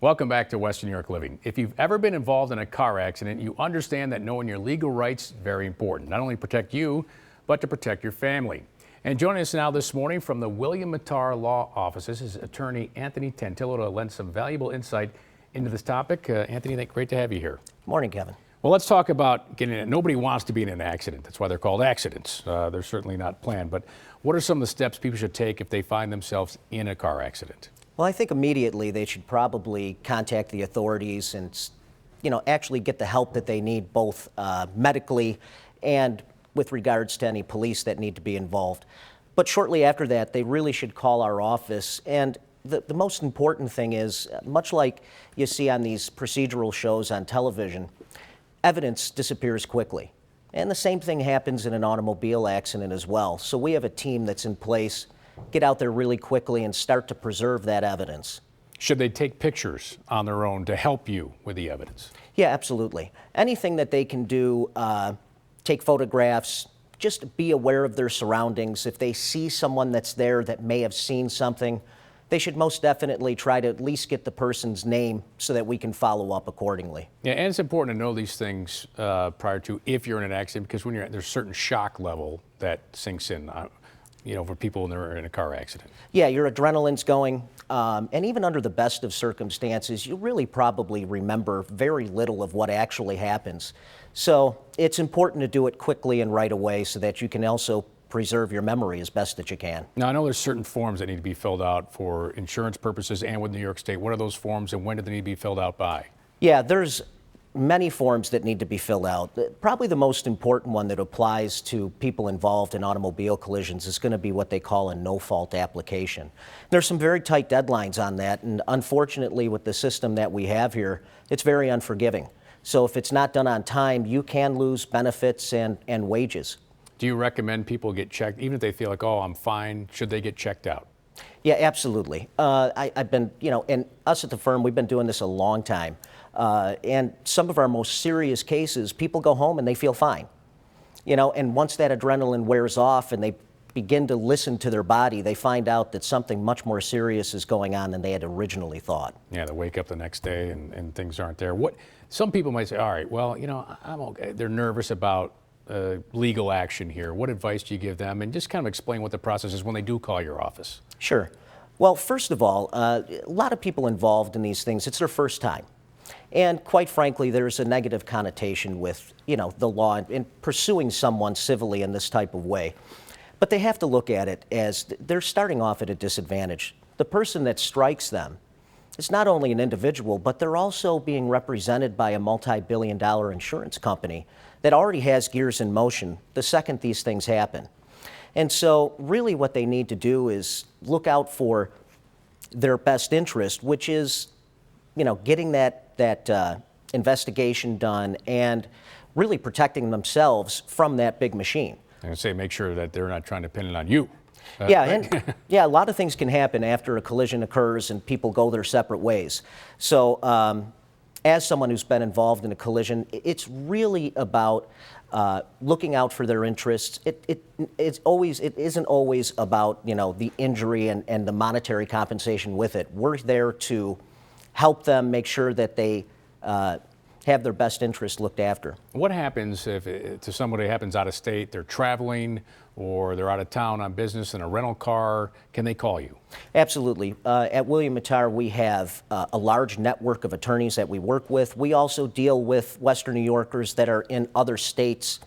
Welcome back to Western New York Living. If you've ever been involved in a car accident, you understand that knowing your legal rights is very important. Not only protect you, but to protect your family. And joining us now this morning from the William Mattar Law Offices is attorney Anthony Tantillo to lend some valuable insight into this topic. Anthony, great to have you here. Morning, Kevin. Well, let's talk about getting in. Nobody wants to be in an accident. That's why they're called accidents. They're certainly not planned. But what are some of the steps people should take if they find themselves in a car accident? Well, I think immediately they should probably contact the authorities and, actually get the help that they need, both medically and with regards to any police that need to be involved. But shortly after that, they really should call our office. And the most important thing is, much like you see on these procedural shows on television, evidence disappears quickly. And the same thing happens in an automobile accident as well. So we have a team that's in place. Get out there really quickly and start to preserve that evidence. Should they take pictures on their own to help you with the evidence? Yeah, absolutely. Anything that they can do, take photographs, just be aware of their surroundings. If they see someone that's there that may have seen something, they should most definitely try to at least get the person's name so that we can follow up accordingly. Yeah, and it's important to know these things prior to, if you're in an accident, because when there's a certain shock level that sinks in. For people when they're in a car accident. Yeah, your adrenaline's going, and even under the best of circumstances, you really probably remember very little of what actually happens. So it's important to do it quickly and right away so that you can also preserve your memory as best that you can. Now, I know there's certain forms that need to be filled out for insurance purposes and with New York State. What are those forms and when do they need to be filled out by? Yeah, there's many forms that need to be filled out. Probably the most important one that applies to people involved in automobile collisions is going to be what they call a no-fault application. There's some very tight deadlines on that, and unfortunately with the system that we have here, it's very unforgiving. So if it's not done on time, you can lose benefits and wages. Do you recommend people get checked, even if they feel like, oh, I'm fine, should they get checked out? Yeah, absolutely. I've been, and us at the firm, we've been doing this a long time. And some of our most serious cases, people go home and they feel fine. And once that adrenaline wears off and they begin to listen to their body, they find out that something much more serious is going on than they had originally thought. Yeah, they wake up the next day and things aren't there. Some people might say, all right, well, I'm okay. They're nervous about legal action here. What advice do you give them? And just kind of explain what the process is when they do call your office. Sure. Well, first of all, a lot of people involved in these things, it's their first time. And quite frankly, there's a negative connotation with, the law and pursuing someone civilly in this type of way. But they have to look at it as they're starting off at a disadvantage. The person that strikes them is not only an individual, but they're also being represented by a multi-billion-dollar insurance company that already has gears in motion the second these things happen. And so really what they need to do is look out for their best interest, which is, getting that investigation done and really protecting themselves from that big machine. I'm going to say make sure that they're not trying to pin it on you. A lot of things can happen after a collision occurs and people go their separate ways. So as someone who's been involved in a collision, it's really about looking out for their interests. It isn't always about the injury and the monetary compensation with it. We're there to help them make sure that they have their best interest looked after. What happens if to somebody happens out of state, they're traveling or they're out of town on business in a rental car? Can they call you? Absolutely. At William Mattar, we have a large network of attorneys that we work with. We also deal with Western New Yorkers that are in other states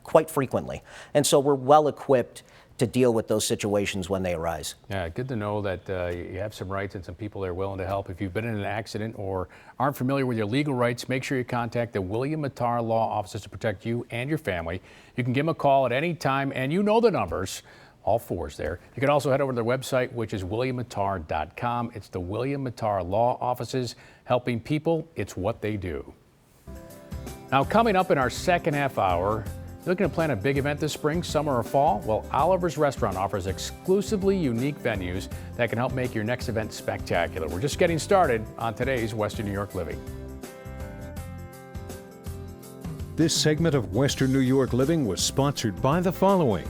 quite frequently. And so we're well equipped to deal with those situations when they arise. Yeah, good to know that you have some rights and some people that are willing to help. If you've been in an accident or aren't familiar with your legal rights, make sure you contact the William Mattar Law Offices to protect you and your family. You can give them a call at any time, and you know the numbers. All fours there. You can also head over to their website, which is williammattar.com. It's the William Mattar Law Offices, helping people. It's what they do. Now, coming up in our second half hour, looking to plan a big event this spring, summer, or fall? Well, Oliver's Restaurant offers exclusively unique venues that can help make your next event spectacular. We're just getting started on today's Western New York Living. This segment of Western New York Living was sponsored by the following: